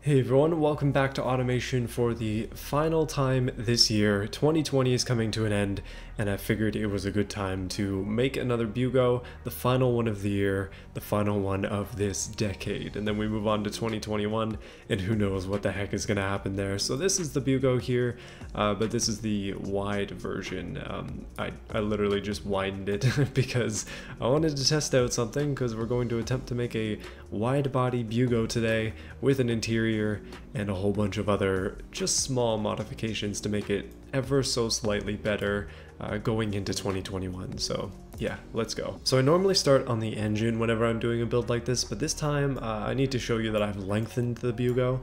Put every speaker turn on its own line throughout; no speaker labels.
Hey everyone, welcome back to Automation for the final time this year. 2020 is coming to an end, and I figured it was a good time to make another Bugo, the final one of the year, the final one of this decade. And then we move on to 2021, and who knows what the heck is going to happen there. So this is the Bugo here, but this is the wide version. I literally just widened it because I wanted to test out something, because we're going to attempt to make a wide body Bugo today with an interior and a whole bunch of other just small modifications to make it ever so slightly better going into 2021. So yeah, let's go. So I normally start on the engine whenever I'm doing a build like this, but this time I need to show you that I've lengthened the Bugo.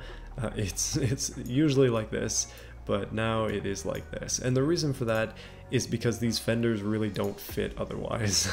It's usually like this, but now it is like this. And the reason for that is because these fenders really don't fit otherwise.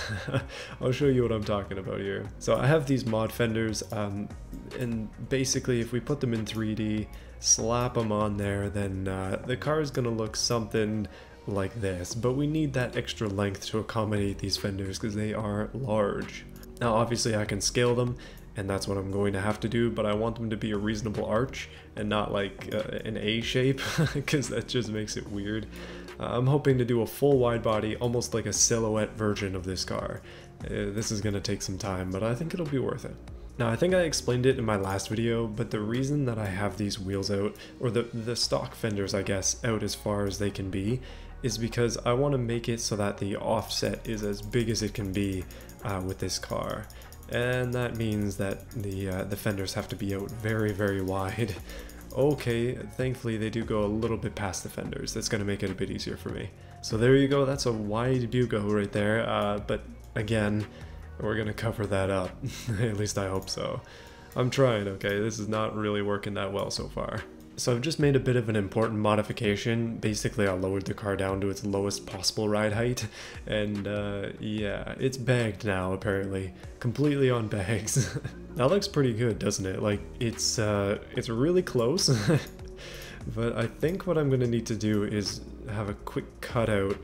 I'll show you what I'm talking about here. So I have these mod fenders, and basically if we put them in 3D, slap them on there, then the car is gonna look something like this. But we need that extra length to accommodate these fenders because they are large. Now obviously I can scale them, and that's what I'm going to have to do, but I want them to be a reasonable arch and not like an A shape, because that just makes it weird. I'm hoping to do a full wide body, almost like a silhouette version of this car. This is going to take some time, but I think it'll be worth it. Now I think I explained it in my last video, but the reason that I have these wheels out, or the stock fenders I guess, out as far as they can be, is because I want to make it so that the offset is as big as it can be with this car. And that means that the fenders have to be out very, very wide. Okay, thankfully they do go a little bit past the fenders. That's going to make it a bit easier for me. So there you go, that's a wide Bugo right there, but again, we're going to cover that up. At least I hope so. I'm trying, okay? This is not really working that well so far. So I've just made a bit of an important modification. Basically I lowered the car down to its lowest possible ride height, and yeah, it's bagged now apparently. Completely on bags. That looks pretty good, doesn't it? Like, it's really close. But I think what I'm gonna need to do is have a quick cutout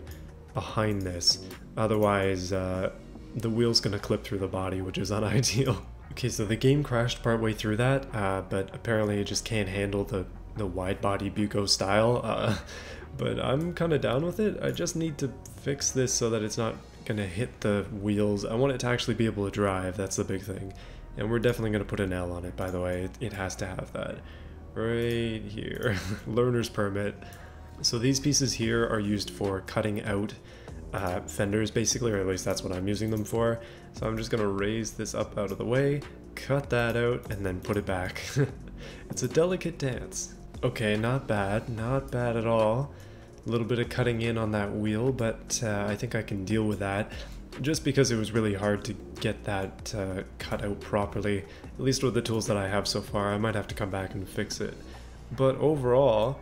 behind this. Otherwise, the wheel's gonna clip through the body, which is unideal. Okay, so the game crashed partway through that, but apparently it just can't handle the wide body Bugo style, but I'm kind of down with it. I just need to fix this so that it's not gonna hit the wheels. I want it to actually be able to drive, that's the big thing. And we're definitely gonna put an L on it, by the way. It has to have that. Right here. Learner's permit. So these pieces here are used for cutting out fenders basically, or at least that's what I'm using them for. So I'm just gonna raise this up out of the way, cut that out, and then put it back. It's a delicate dance. Okay, not bad at all. A little bit of cutting in on that wheel, but I think I can deal with that. Just because it was really hard to get that cut out properly, at least with the tools that I have so far. I might have to come back and fix it. But overall,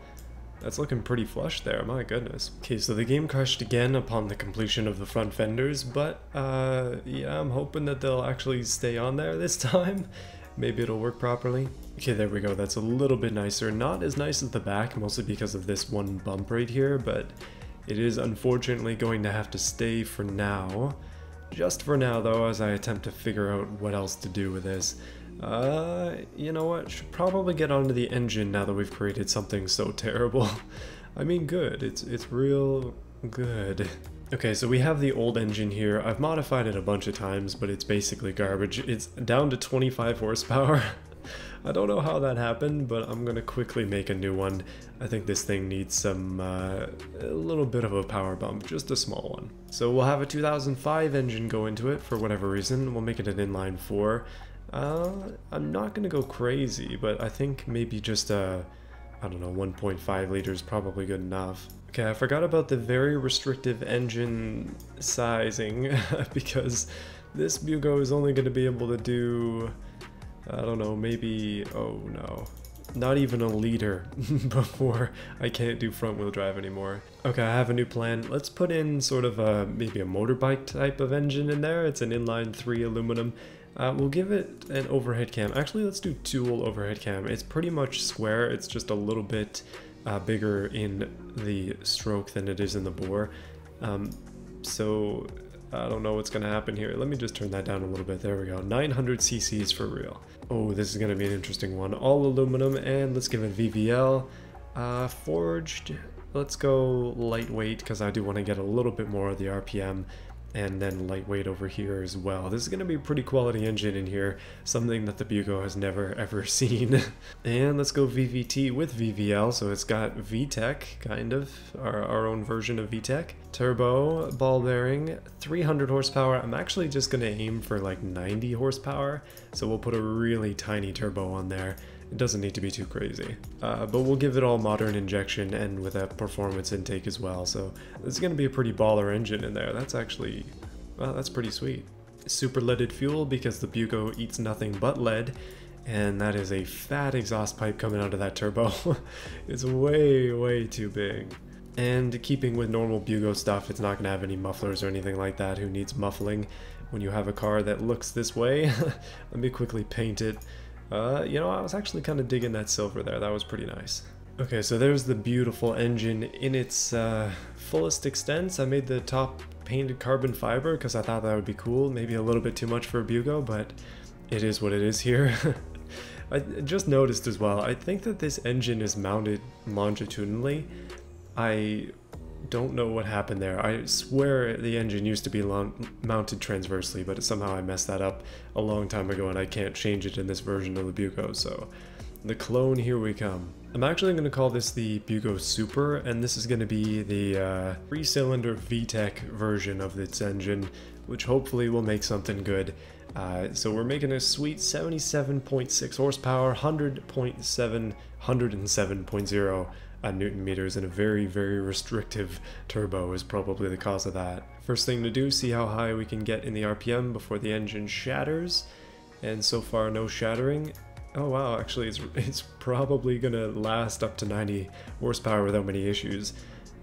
that's looking pretty flush there, my goodness. Okay, so the game crashed again upon the completion of the front fenders, but yeah, I'm hoping that they'll actually stay on there this time. Maybe it'll work properly. Okay, there we go, that's a little bit nicer. Not as nice as the back, mostly because of this one bump right here, but it is unfortunately going to have to stay for now. Just for now though, as I attempt to figure out what else to do with this. You know what, should probably get onto the engine now that we've created something so terrible. I mean good, it's real good. Okay, so we have the old engine here. I've modified it a bunch of times, but it's basically garbage. It's down to 25 horsepower. I don't know how that happened, but I'm gonna quickly make a new one. I think this thing needs some, a little bit of a power bump, just a small one. So we'll have a 2005 engine go into it for whatever reason. We'll make it an inline 4. I'm not gonna go crazy, but I think maybe just a, I don't know, 1.5 liters probably good enough. Okay, I forgot about the very restrictive engine sizing because this Bugo is only gonna be able to do, I don't know, maybe, oh no, not even a liter before I can't do front wheel drive anymore. Okay, I have a new plan. Let's put in sort of a, maybe a motorbike type of engine in there. It's an inline 3 aluminum. We'll give it an overhead cam. Actually, let's do dual overhead cam. It's pretty much square. It's just a little bit bigger in the stroke than it is in the bore. So I don't know what's going to happen here. Let me just turn that down a little bit. There we go. 900 cc's for real. Oh, this is going to be an interesting one. All aluminum, and let's give it VVL. Forged, let's go lightweight because I do want to get a little bit more of the RPM. And then lightweight over here as well. This is going to be a pretty quality engine in here, something that the Bugo has never ever seen. And let's go VVT with VVL, so it's got VTEC, kind of, our own version of VTEC. Turbo, ball bearing, 300 horsepower. I'm actually just going to aim for like 90 horsepower, so we'll put a really tiny turbo on there. It doesn't need to be too crazy, but we'll give it all modern injection and with a performance intake as well. So this is going to be a pretty baller engine in there. That's actually, well, that's pretty sweet. Super leaded fuel because the Bugo eats nothing but lead, and that is a fat exhaust pipe coming out of that turbo. It's way too big. And keeping with normal Bugo stuff, it's not going to have any mufflers or anything like that. Who needs muffling when you have a car that looks this way? Let me quickly paint it. You know, I was actually kind of digging that silver there. That was pretty nice. Okay, so there's the beautiful engine in its fullest extent. I made the top painted carbon fiber because I thought that would be cool. Maybe a little bit too much for a Bugo, but it is what it is here. I just noticed as well, I think that this engine is mounted longitudinally. I don't know what happened there. I swear the engine used to be mounted transversely, but somehow I messed that up a long time ago and I can't change it in this version of the Bugo, so the clone, here we come. I'm actually going to call this the Bugo Super, and this is going to be the 3-cylinder VTEC version of its engine, which hopefully will make something good. So we're making a sweet 77.6 horsepower, 107.0 Newton meters, and a very restrictive turbo is probably the cause of that. First thing to do, see how high we can get in the RPM before the engine shatters, and so far no shattering. Oh wow, actually it's probably gonna last up to 90 horsepower without many issues.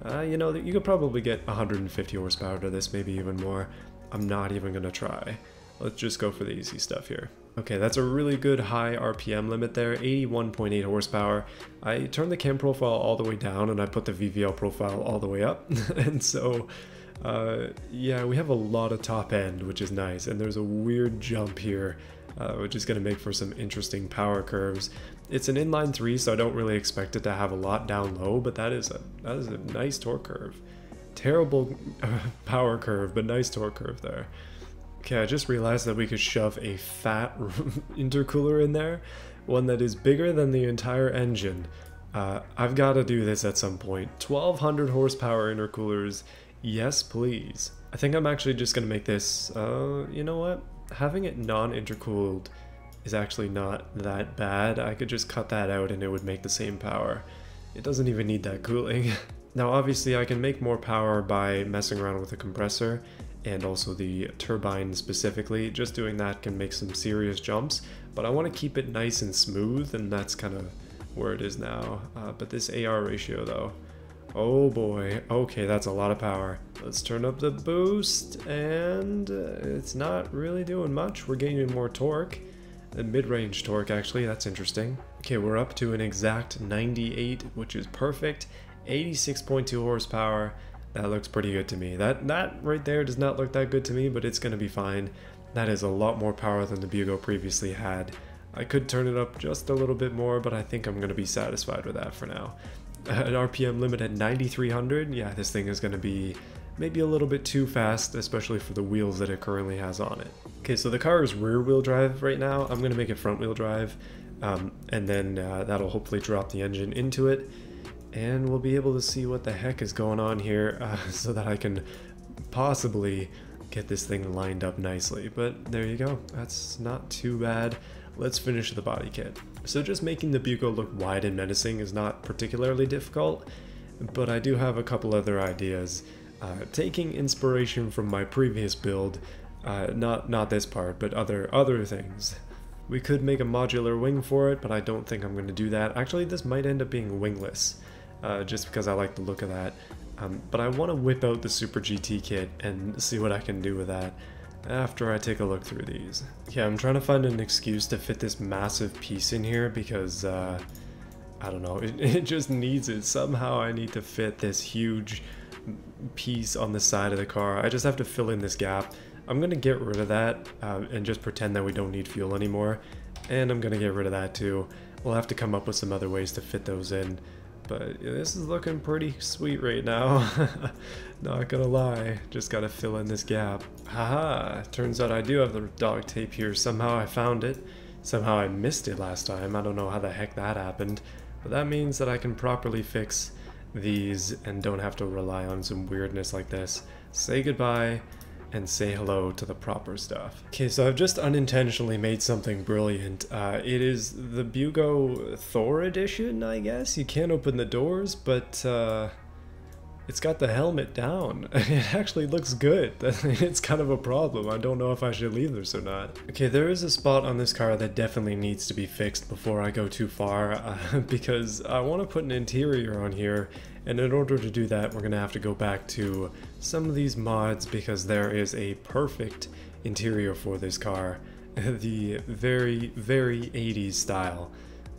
You know, you could probably get 150 horsepower to this, maybe even more. I'm not even gonna try. Let's just go for the easy stuff here. Okay, that's a really good high RPM limit there, 81.8 horsepower. I turned the cam profile all the way down and I put the VVL profile all the way up. And so, yeah, we have a lot of top end, which is nice. And there's a weird jump here, which is gonna make for some interesting power curves. It's an inline 3, so I don't really expect it to have a lot down low, but that is a nice torque curve. Terrible power curve, but nice torque curve there. Okay, I just realized that we could shove a fat intercooler in there, one that is bigger than the entire engine. I've got to do this at some point. 1200 horsepower intercoolers, yes please. I think I'm actually just going to make this, you know what? Having it non-intercooled is actually not that bad. I could just cut that out and it would make the same power. It doesn't even need that cooling. Now obviously I can make more power by messing around with the compressor, and also the turbine specifically. Just doing that can make some serious jumps, but I want to keep it nice and smooth, and that's kind of where it is now. But this AR ratio though, oh boy, okay, that's a lot of power. Let's turn up the boost, and it's not really doing much. We're gaining more torque, mid-range torque actually, that's interesting. Okay, we're up to an exact 98, which is perfect. 86.2 horsepower. That looks pretty good to me. That right there does not look that good to me, but it's going to be fine. That is a lot more power than the Bugo previously had. I could turn it up just a little bit more, but I think I'm going to be satisfied with that for now. An RPM limit at 9,300, yeah, this thing is going to be maybe a little bit too fast, especially for the wheels that it currently has on it. Okay, so the car is rear-wheel drive right now. I'm going to make it front-wheel drive, and then that'll hopefully drop the engine into it. And we'll be able to see what the heck is going on here, so that I can possibly get this thing lined up nicely. But there you go, that's not too bad. Let's finish the body kit. So just making the Bugo look wide and menacing is not particularly difficult, but I do have a couple other ideas. Taking inspiration from my previous build, not this part, but other things. We could make a modular wing for it, but I don't think I'm going to do that. Actually, this might end up being wingless. Just because I like the look of that. But I want to whip out the Super GT kit and see what I can do with that after I take a look through these. Yeah, I'm trying to find an excuse to fit this massive piece in here because, I don't know, it just needs it. Somehow I need to fit this huge piece on the side of the car. I just have to fill in this gap. I'm gonna get rid of that and just pretend that we don't need fuel anymore. And I'm gonna get rid of that too. We'll have to come up with some other ways to fit those in. But this is looking pretty sweet right now. Not gonna lie, just gotta fill in this gap. Haha, turns out I do have the dog tape here. Somehow I found it. Somehow I missed it last time. I don't know how the heck that happened. But that means that I can properly fix these and don't have to rely on some weirdness like this. Say goodbye and say hello to the proper stuff. Okay, so I've just unintentionally made something brilliant. It is the Bugo Thor edition, I guess. You can't open the doors, but it's got the helmet down. It actually looks good. It's kind of a problem. I don't know if I should leave this or not. Okay, there is a spot on this car that definitely needs to be fixed before I go too far, because I want to put an interior on here, and in order to do that, we're going to have to go back to some of these mods because there is a perfect interior for this car. The very, very 80s style.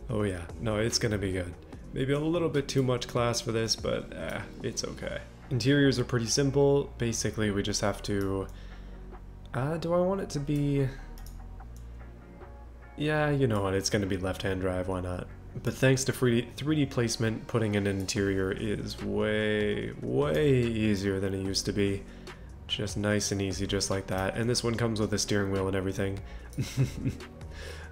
Oh yeah, no, it's going to be good. Maybe a little bit too much class for this, but it's okay. Interiors are pretty simple. Basically, we just have to... do I want it to be... Yeah, you know what, it's going to be left-hand drive, why not? But thanks to 3D placement, putting in an interior is way, way easier than it used to be. Just nice and easy, just like that. And this one comes with a steering wheel and everything.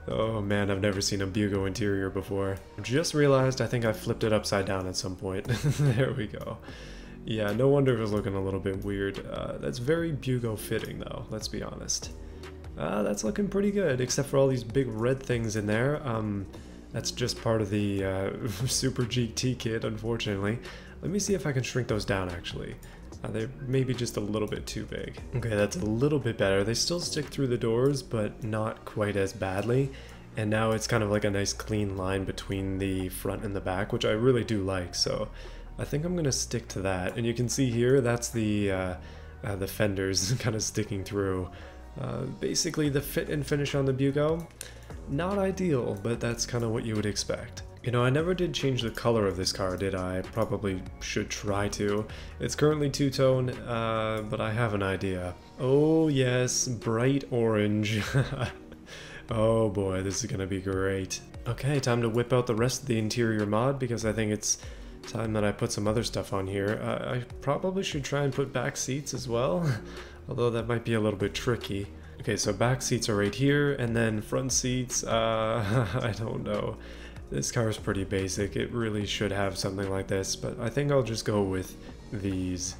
Oh man, I've never seen a Bugo interior before. Just realized I think I flipped it upside down at some point. There we go. Yeah, no wonder it was looking a little bit weird. That's very Bugo fitting though, let's be honest. That's looking pretty good, except for all these big red things in there. That's just part of the Super GT kit, unfortunately. Let me see if I can shrink those down, actually. They're maybe just a little bit too big. Okay, that's a little bit better. They still stick through the doors, but not quite as badly. And now it's kind of like a nice clean line between the front and the back, which I really do like. So I think I'm going to stick to that. And you can see here, that's the fenders kind of sticking through. Basically, the fit and finish on the Bugo, not ideal, but that's kind of what you would expect. You know, I never did change the color of this car, did I? Probably should try to. It's currently two-tone, but I have an idea. Oh yes, bright orange. Oh boy, this is gonna be great. Okay, time to whip out the rest of the interior mod, because I think it's time that I put some other stuff on here. I probably should try and put back seats as well, although that might be a little bit tricky. Okay, so back seats are right here, and then front seats, I don't know. This car is pretty basic. It really should have something like this, but I think I'll just go with these.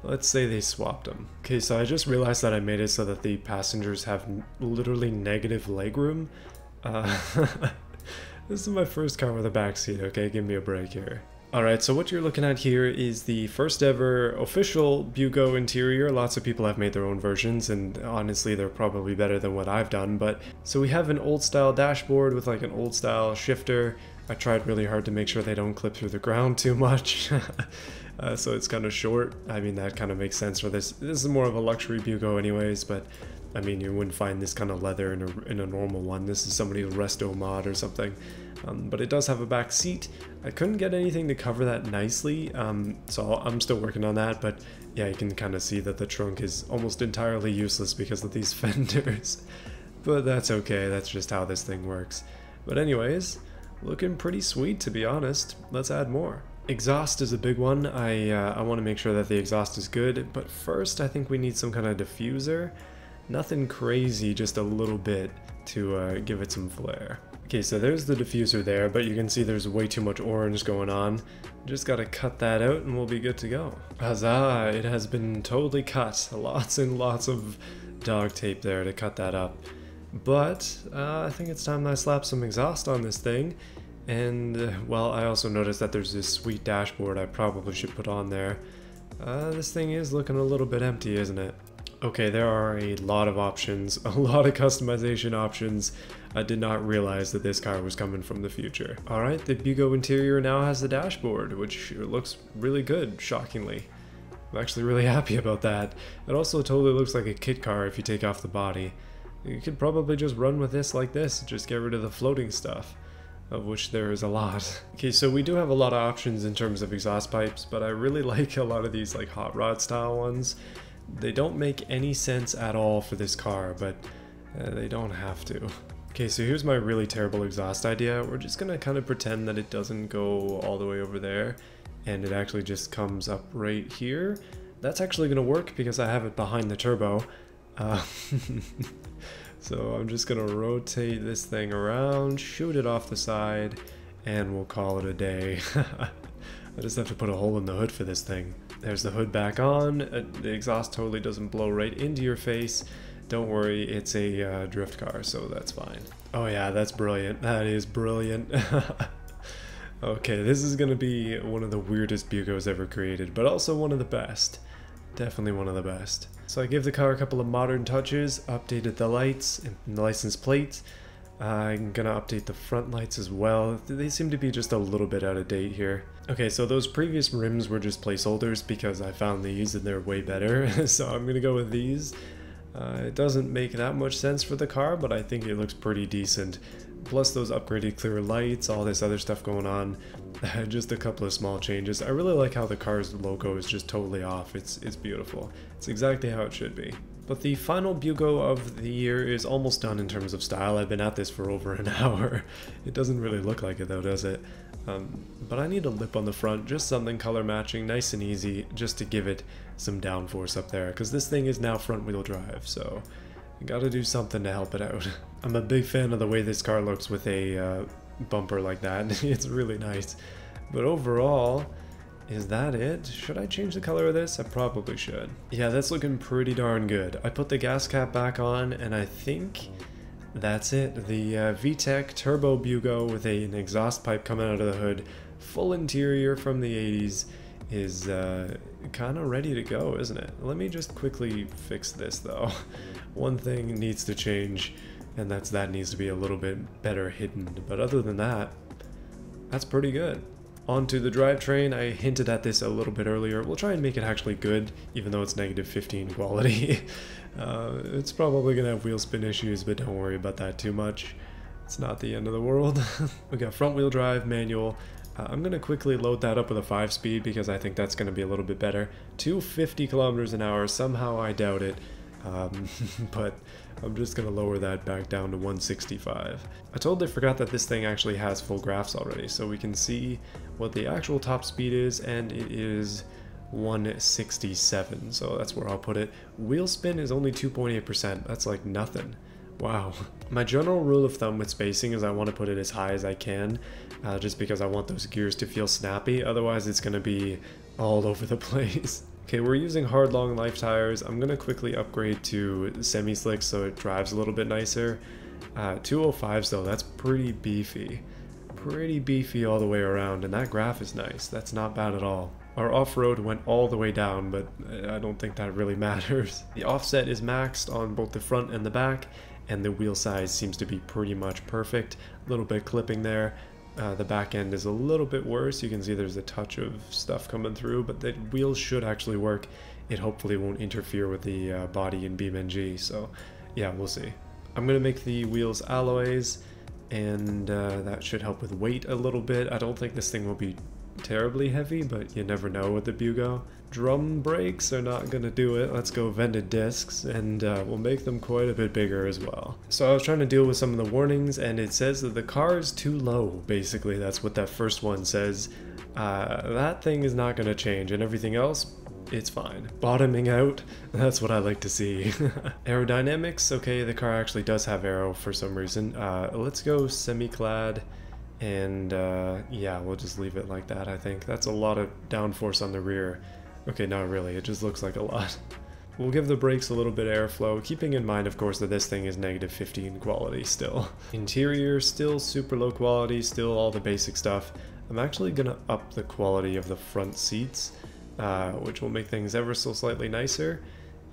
Let's say they swapped them. Okay, so I just realized that I made it so that the passengers have literally negative legroom. This is my first car with a back seat, okay? Give me a break here. Alright, so what you're looking at here is the first ever official Bugo interior. Lots of people have made their own versions, and honestly they're probably better than what I've done. But so we have an old style dashboard with like an old style shifter. I tried really hard to make sure they don't clip through the ground too much. So it's kind of short. I mean, that kind of makes sense for this. This is more of a luxury Bugo anyways, but I mean, you wouldn't find this kind of leather in a normal one. This is somebody's resto mod or something. But it does have a back seat. I couldn't get anything to cover that nicely, so I'm still working on that, but yeah, you can kind of see that the trunk is almost entirely useless because of these fenders. But that's okay, that's just how this thing works. But anyways, looking pretty sweet, to be honest. Let's add more. Exhaust is a big one. I want to make sure that the exhaust is good, but first I think we need some kind of diffuser. Nothing crazy, just a little bit to give it some flair. Okay, so there's the diffuser there, but you can see there's way too much orange going on. Just gotta cut that out and we'll be good to go. Huzzah, it has been totally cut. Lots and lots of dog tape there to cut that up. But I think it's time that I slap some exhaust on this thing. And, well, I also noticed that there's this sweet dashboard I probably should put on there. This thing is looking a little bit empty, isn't it? Okay, there are a lot of options, a lot of customization options. I did not realize that this car was coming from the future. Alright, the Bugo interior now has the dashboard, which looks really good, shockingly. I'm actually really happy about that. It also totally looks like a kit car if you take off the body. You could probably just run with this like this, just get rid of the floating stuff. of which there is a lot. Okay, so we do have a lot of options in terms of exhaust pipes, but I really like a lot of these like hot rod style ones. They don't make any sense at all for this car, but they don't have to. Okay, so here's my really terrible exhaust idea. We're just gonna kind of pretend that it doesn't go all the way over there, and it actually just comes up right here. That's actually gonna work because I have it behind the turbo. So I'm just gonna rotate this thing around, shoot it off the side, and we'll call it a day. I just have to put a hole in the hood for this thing. There's the hood back on. The exhaust totally doesn't blow right into your face. Don't worry, it's a drift car, so that's fine. Oh yeah, that's brilliant. That is brilliant. Okay, this is gonna be one of the weirdest Bugos ever created, but also one of the best. Definitely one of the best. So I gave the car a couple of modern touches, updated the lights and the license plate. I'm gonna update the front lights as well. They seem to be just a little bit out of date here. Okay, so those previous rims were just placeholders because I found these and they're way better. So I'm gonna go with these. It doesn't make that much sense for the car, but I think it looks pretty decent. Plus those upgraded clear lights, all this other stuff going on. Just a couple of small changes. I really like how the car's logo is just totally off. It's beautiful. It's exactly how it should be. But the final Bugo of the year is almost done in terms of style. I've been at this for over an hour. It doesn't really look like it though, does it? But I need a lip on the front, just something color matching, nice and easy, just to give it some downforce up there. Because this thing is now front wheel drive, so you gotta do something to help it out. I'm a big fan of the way this car looks with a bumper like that. It's really nice. But overall, is that it? Should I change the color of this? I probably should. Yeah, that's looking pretty darn good. I put the gas cap back on, and I think that's it. The VTEC Turbo Bugo with an exhaust pipe coming out of the hood, full interior from the 80s, is kind of ready to go, isn't it? Let me just quickly fix this though. One thing needs to change, and that needs to be a little bit better hidden. But other than that, that's pretty good. Onto the drivetrain. I hinted at this a little bit earlier. We'll try and make it actually good, even though it's -15 quality. It's probably gonna have wheel spin issues, but don't worry about that too much. It's not the end of the world. We got front wheel drive, manual. I'm gonna quickly load that up with a 5-speed because I think that's gonna be a little bit better. 250 kilometers an hour, somehow I doubt it. But I'm just gonna lower that back down to 165. I totally forgot that this thing actually has full graphs already, so we can see what the actual top speed is, and it is 167, so that's where I'll put it. Wheel spin is only 2.8%, that's like nothing. Wow. My general rule of thumb with spacing is I want to put it as high as I can, just because I want those gears to feel snappy, otherwise it's going to be all over the place. Okay, we're using hard long life tires. I'm going to quickly upgrade to semi-slick so it drives a little bit nicer. 205s though, that's pretty beefy. Pretty beefy all the way around, and that graph is nice. That's not bad at all. Our off-road went all the way down, but I don't think that really matters. The offset is maxed on both the front and the back, and the wheel size seems to be pretty much perfect. A little bit clipping there. The back end is a little bit worse. You can see there's a touch of stuff coming through, but the wheels should actually work. It hopefully won't interfere with the body in BeamNG, so yeah, we'll see. I'm going to make the wheels alloys, and that should help with weight a little bit. I don't think this thing will be terribly heavy, but you never know with the Bugo. Drum brakes are not gonna do it. Let's go vented discs, and we'll make them quite a bit bigger as well. So I was trying to deal with some of the warnings, and it says that the car is too low. Basically, that's what that first one says. That thing is not gonna change, and everything else, it's fine. Bottoming out, that's what I like to see. Aerodynamics, okay, the car actually does have aero for some reason. Let's go semi-clad. And yeah, we'll just leave it like that, I think. That's a lot of downforce on the rear. Okay, not really, it just looks like a lot. We'll give the brakes a little bit of airflow, keeping in mind, of course, that this thing is -15 quality still. Interior, still super low quality, still all the basic stuff. I'm actually gonna up the quality of the front seats, which will make things ever so slightly nicer.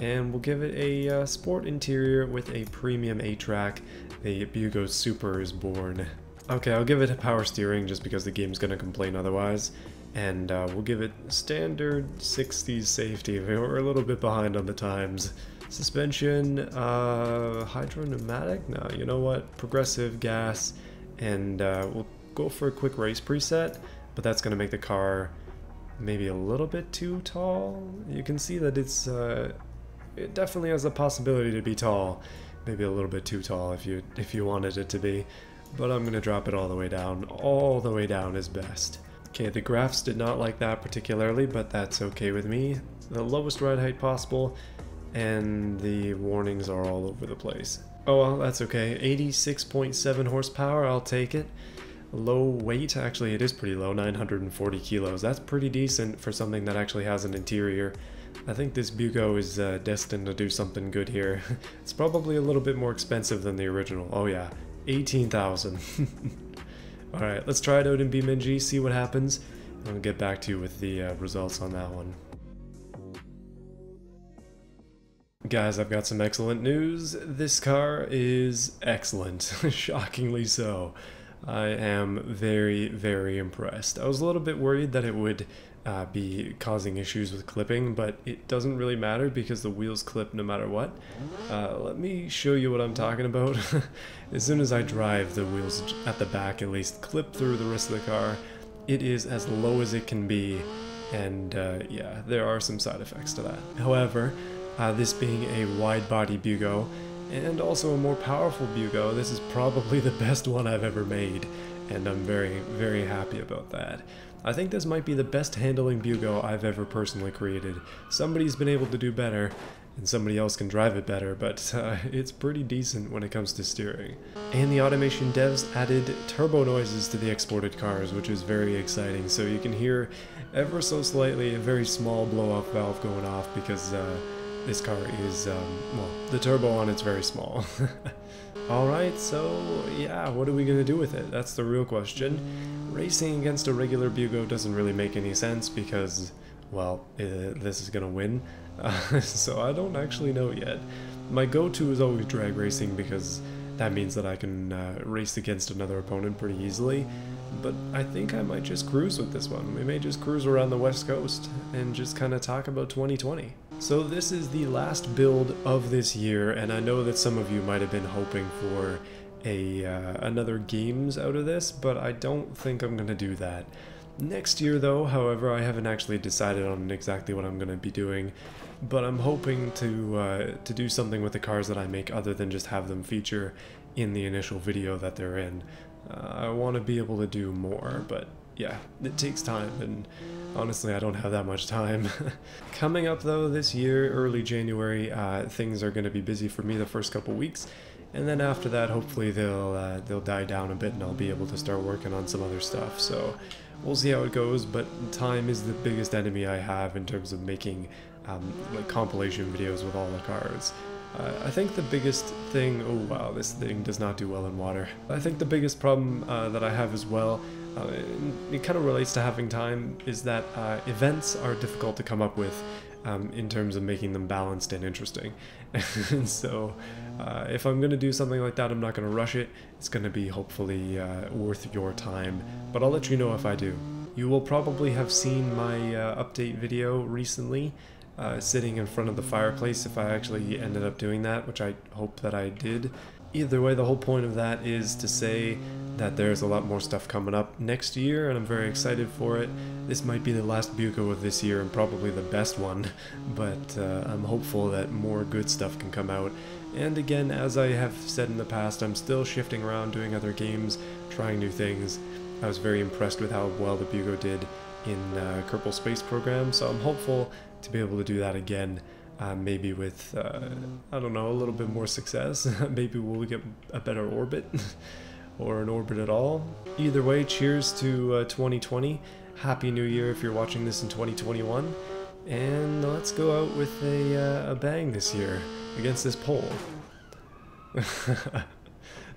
And we'll give it a sport interior with a premium 8-track. The Bugo Super is born. Okay, I'll give it a power steering just because the game's gonna complain otherwise. And we'll give it standard 60s safety. We're a little bit behind on the times. Suspension, hydro pneumatic? No, you know what? Progressive gas, and we'll go for a quick race preset, but that's going to make the car maybe a little bit too tall. You can see that it definitely has the possibility to be tall, maybe a little bit too tall if you wanted it to be, but I'm going to drop it all the way down. All the way down is best. Okay, the graphs did not like that particularly, but that's okay with me. The lowest ride height possible, and the warnings are all over the place. Oh well, that's okay. 86.7 horsepower, I'll take it. Low weight, actually it is pretty low, 940 kilos. That's pretty decent for something that actually has an interior. I think this Bugo is destined to do something good here. It's probably a little bit more expensive than the original. Oh yeah, 18,000. Alright, let's try it out in BeamNG, see what happens. I'll get back to you with the results on that one. Guys, I've got some excellent news. This car is excellent, shockingly so. I am very, very impressed. I was a little bit worried that it would be causing issues with clipping, but it doesn't really matter because the wheels clip no matter what. Let me show you what I'm talking about. As soon as I drive, the wheels at the back at least clip through the rest of the car. It is as low as it can be, and yeah, there are some side effects to that. However, this being a wide-body Bugo, and also a more powerful Bugo, this is probably the best one I've ever made, and I'm very, very happy about that. I think this might be the best handling Bugo I've ever personally created. Somebody's been able to do better, and somebody else can drive it better, but it's pretty decent when it comes to steering. And the automation devs added turbo noises to the exported cars, which is very exciting, so you can hear ever so slightly a very small blow-off valve going off because this car is, well, the turbo on it's very small. Alright, so yeah, what are we gonna do with it? That's the real question. Racing against a regular Bugo doesn't really make any sense because, well, this is gonna win. So I don't actually know yet. My go-to is always drag racing because that means that I can race against another opponent pretty easily. But I think I might just cruise with this one. We may just cruise around the West Coast and just kind of talk about 2020. So this is the last build of this year, and I know that some of you might have been hoping for another games out of this, but I don't think I'm going to do that. Next year though, however, I haven't actually decided on exactly what I'm going to be doing, but I'm hoping to do something with the cars that I make other than just have them feature in the initial video that they're in. I want to be able to do more, but yeah, it takes time, and honestly I don't have that much time. Coming up though this year, early January, things are going to be busy for me the first couple weeks, and then after that hopefully they'll die down a bit and I'll be able to start working on some other stuff. So we'll see how it goes, but time is the biggest enemy I have in terms of making like compilation videos with all the cars. I think the biggest thing, oh wow, this thing does not do well in water. I think the biggest problem that I have as well, it kind of relates to having time, is that events are difficult to come up with in terms of making them balanced and interesting. And so if I'm going to do something like that, I'm not going to rush it. It's going to be hopefully worth your time, but I'll let you know if I do. You will probably have seen my update video recently, sitting in front of the fireplace if I actually ended up doing that, which I hope that I did. Either way, the whole point of that is to say that there's a lot more stuff coming up next year, and I'm very excited for it. This might be the last Bugo of this year and probably the best one, but I'm hopeful that more good stuff can come out. And again, as I have said in the past, I'm still shifting around, doing other games, trying new things. I was very impressed with how well the Bugo did in Kerbal Space Program, so I'm hopeful to be able to do that again, maybe with, I don't know, a little bit more success. Maybe we'll get a better orbit, or an orbit at all. Either way, cheers to 2020. Happy New Year if you're watching this in 2021. And let's go out with a bang this year against this pole.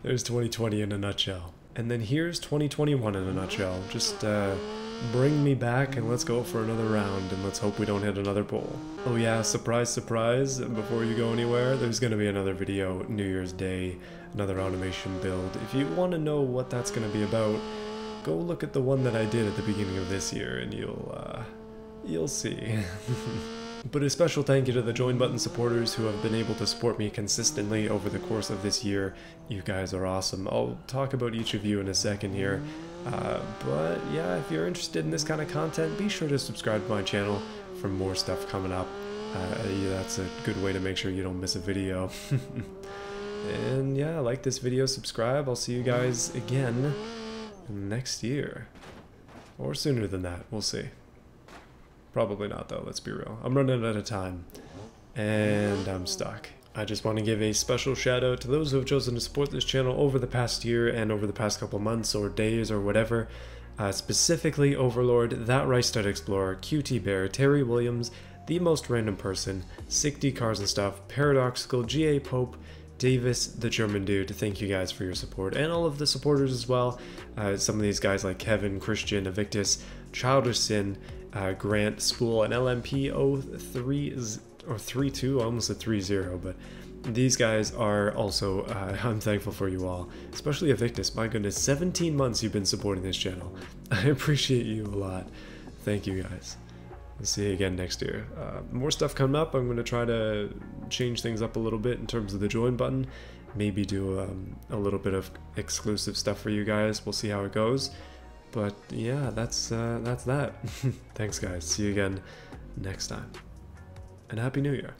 There's 2020 in a nutshell. And then here's 2021 in a nutshell. Just bring me back and let's go for another round, and let's hope we don't hit another pole. Oh yeah, surprise surprise, before you go anywhere, there's gonna be another video New Year's Day, another automation build. If you want to know what that's gonna be about, go look at the one that I did at the beginning of this year and you'll see. But a special thank you to the join button supporters who have been able to support me consistently over the course of this year. You guys are awesome. I'll talk about each of you in a second here. But yeah, if you're interested in this kind of content, be sure to subscribe to my channel for more stuff coming up. Yeah, that's a good way to make sure you don't miss a video. And yeah, like this video, subscribe. I'll see you guys again next year. Or sooner than that, we'll see. Probably not though, let's be real. I'm running out of time. And I'm stuck. I just want to give a special shout out to those who have chosen to support this channel over the past year and over the past couple months or days or whatever. Specifically Overlord, That Rice Stud Explorer, QT Bear, Terry Williams, The Most Random Person, Sick D Cars and Stuff, Paradoxical, GA Pope, Davis, the German Dude. Thank you guys for your support, and all of the supporters as well. Some of these guys like Kevin, Christian, Evictus, Childish Sin, Grant, Spool, and LMP03 or 32, I almost said 30, but these guys are also, I'm thankful for you all, especially Evictus. My goodness, 17 months you've been supporting this channel. I appreciate you a lot. Thank you guys. We'll see you again next year. More stuff coming up. I'm going to try to change things up a little bit in terms of the join button. Maybe do a little bit of exclusive stuff for you guys. We'll see how it goes. But yeah, that's that. Thanks guys. See you again next time. And Happy New Year.